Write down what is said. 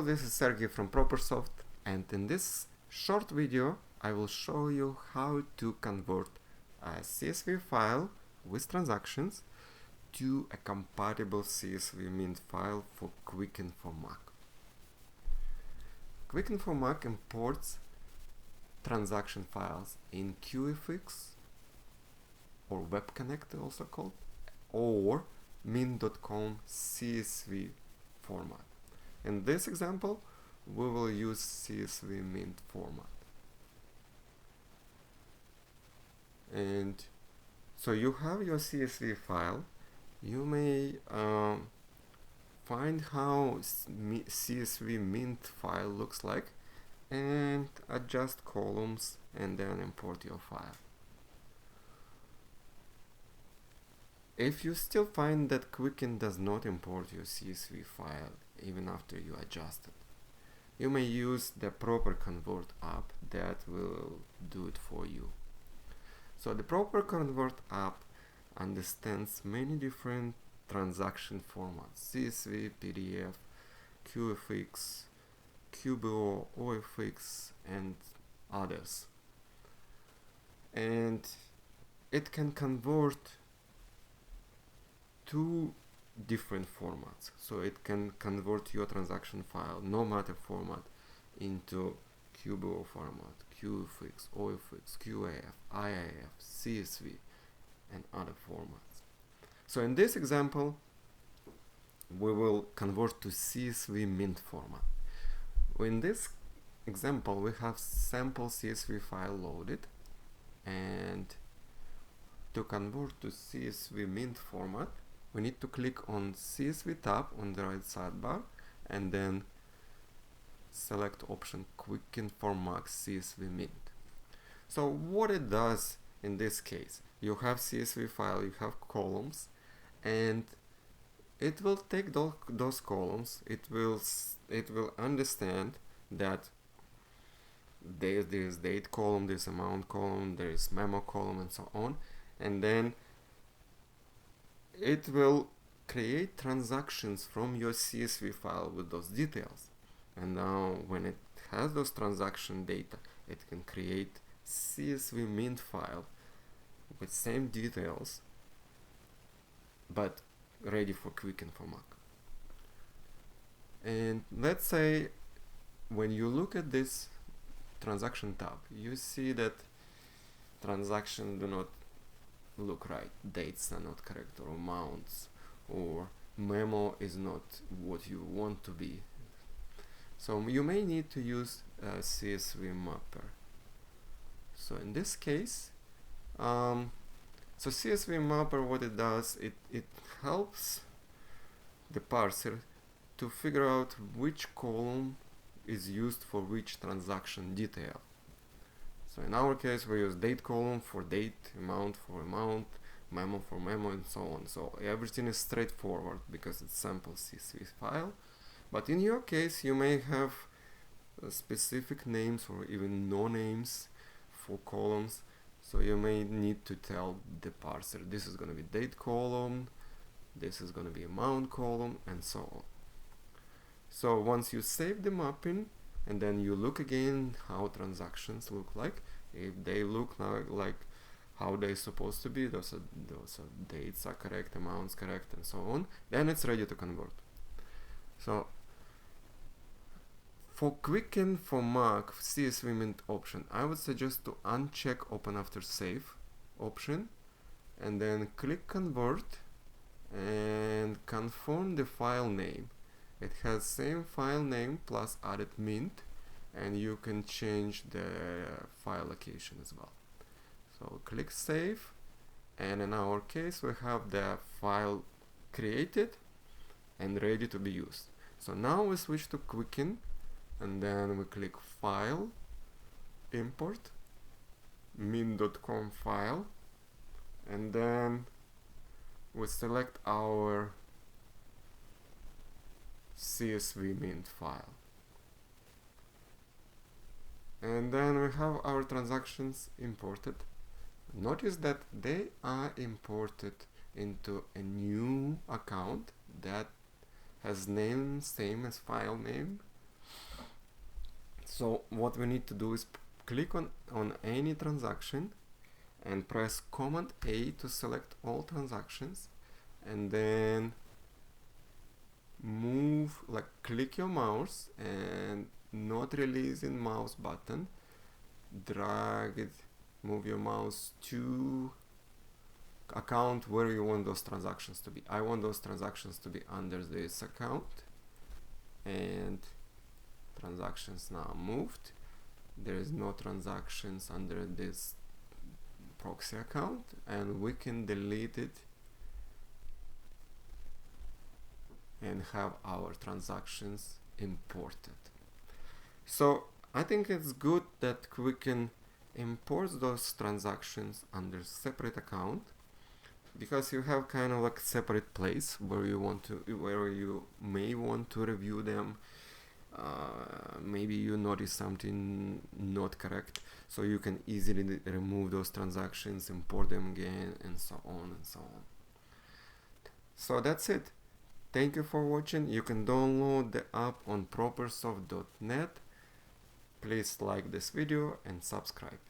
This is Sergey from ProperSoft, and in this short video I will show you how to convert a CSV file with transactions to a compatible CSV Mint file for Quicken for Mac. Quicken for Mac imports transaction files in QFX or Web Connector also called, or mint.com CSV format. In this example, we will use CSV Mint format. And so you have your CSV file. You may find how CSV Mint file looks like and adjust columns and then import your file. If you still find that Quicken does not import your CSV file even after you adjust it, you may use the ProperConvert app that will do it for you. So the ProperConvert app understands many different transaction formats: CSV, PDF, QFX, QBO, OFX, and others. And it can convert two different formats. So it can convert your transaction file, no matter format, into QBO format, QFX, OFX, QAF, IIF, CSV, and other formats. So in this example, we will convert to CSV Mint format. In this example, we have sample CSV file loaded, and to convert to CSV Mint format, we need to click on CSV tab on the right sidebar and then select option Quicken for Mac CSV Mint. So what it does in this case, you have CSV file, you have columns, and it will take those columns. It will understand that there is date column, there is amount column, there is memo column, and so on, and then it will create transactions from your CSV file with those details. And now when it has those transaction data, it can create CSV Mint file with same details but ready for Quicken for Mac. And let's say when you look at this transaction tab, you see that transactions do not look right, dates are not correct, or amounts, or memo is not what you want to be. So you may need to use a CSV Marker. So in this case, so CSV Marker, what it does, it helps the parser to figure out which column is used for which transaction detail. So in our case, we use date column for date, amount for amount, memo for memo, and so on. So everything is straightforward because it's sample CSV file. But in your case, you may have specific names or even no names for columns. So you may need to tell the parser, this is going to be date column, this is going to be amount column, and so on. So once you save the mapping, and then you look again how transactions look like. If they look now like how they're supposed to be, those dates are correct, amounts correct, and so on, then it's ready to convert. So for Quicken for Mac CSV Mint option, I would suggest to uncheck Open After Save option and then click Convert and confirm the file name. It has same file name plus added mint, and you can change the file location as well. So click Save, and in our case we have the file created and ready to be used. So now we switch to Quicken, and then we click File, Import, mint.com file, and then we select our CSV Mint file. And then we have our transactions imported. Notice that they are imported into a new account that has name same as file name, So what we need to do is click on any transaction and press Command A to select all transactions, and then move, like click your mouse and not releasing mouse button, drag it, move your mouse to account where you want those transactions to be. I want those transactions to be under this account, and transactions now moved. There is no transactions under this proxy account, and we can delete it and have our transactions imported. So I think it's good that Quicken imports those transactions under separate account, because you have kind of like separate place where you may want to review them. Maybe you notice something not correct, so you can easily remove those transactions, import them again, and so on and so on. So that's it. Thank you for watching. You can download the app on ProperSoft.net. Please like this video and subscribe.